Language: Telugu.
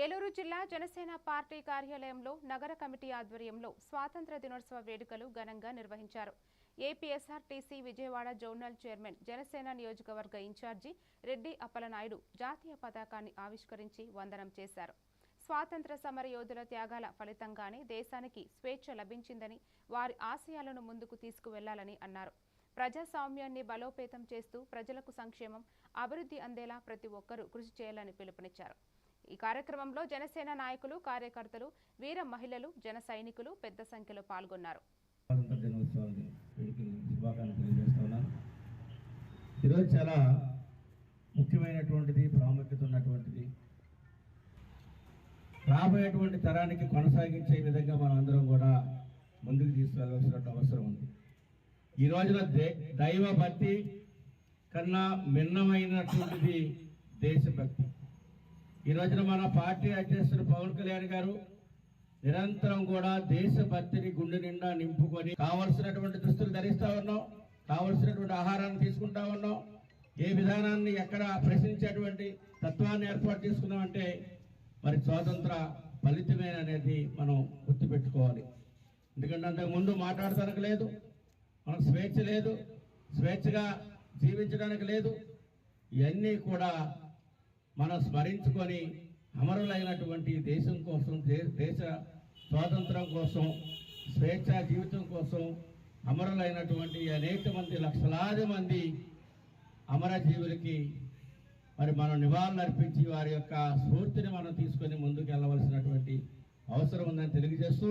ఏలూరు జిల్లా జనసేన పార్టీ కార్యాలయంలో నగర కమిటీ ఆధ్వర్యంలో స్వాతంత్ర దినోత్సవ వేడుకలు ఘనంగా నిర్వహించారు. APSRTC Vijayawada zonal chairman Janasena నియోజకవర్గ ఇన్ఛార్జి రెడ్డి అప్పలనాయుడు జాతీయ పతాకాన్ని ఆవిష్కరించి వందనం చేశారు. స్వాతంత్ర సమర యోధుల త్యాగాల ఫలితంగానే దేశానికి స్వేచ్ఛ లభించిందని, వారి ఆశయాలను ముందుకు తీసుకువెళ్లాలని అన్నారు. ప్రజాస్వామ్యాన్ని బలోపేతం చేస్తూ ప్రజలకు సంక్షేమం, అభివృద్ధి అందేలా ప్రతి ఒక్కరూ కృషి చేయాలని పిలుపునిచ్చారు. ఈ కార్యక్రమంలో జనసేన నాయకులు, కార్యకర్తలు, వీర మహిళలు, జన సైనికులు పెద్ద సంఖ్యలో పాల్గొన్నారు. ఈరోజు చాలా ముఖ్యమైనటువంటిది, ప్రాముఖ్యత ఉన్నటువంటిది, రాబోయేటువంటి తరానికి కొనసాగించే విధంగా మనం అందరం కూడా ముందుకు తీసుకెళ్లాల్సిన అవసరం ఉంది. ఈ రోజున దైవభక్తి కన్నా భిన్నమైనటువంటిది దేశభక్తి. ఈ రోజున మన పార్టీ అధ్యక్షుడు పవన్ కళ్యాణ్ గారు నిరంతరం కూడా దేశభక్తిని గుండె నిండా నింపుకొని కావలసినటువంటి దుస్తులు ధరిస్తూ ఉన్నాం, కావలసినటువంటి ఆహారాన్ని తీసుకుంటా ఉన్నాం. ఏ విధానాన్ని ఎక్కడ ప్రశ్నించేటువంటి తత్వాన్ని ఏర్పాటు చేసుకున్నామంటే మరి స్వాతంత్ర ఫలితమే అనేది మనం గుర్తుపెట్టుకోవాలి. ఎందుకంటే అంతకు ముందు మాట్లాడటానికి లేదు, మనకు స్వేచ్ఛ లేదు, స్వేచ్ఛగా జీవించడానికి లేదు. ఇవన్నీ కూడా మనం స్మరించుకొని అమరులైనటువంటి దేశం కోసం, దేశ స్వాతంత్రం కోసం, స్వేచ్ఛ జీవితం కోసం అమరులైనటువంటి అనేక మంది, లక్షలాది మంది అమరజీవులకి మరి మనం నివాళులు అర్పించి వారి యొక్క స్ఫూర్తిని మనం తీసుకొని ముందుకు వెళ్ళవలసినటువంటి అవసరం ఉందని తెలియజేస్తూ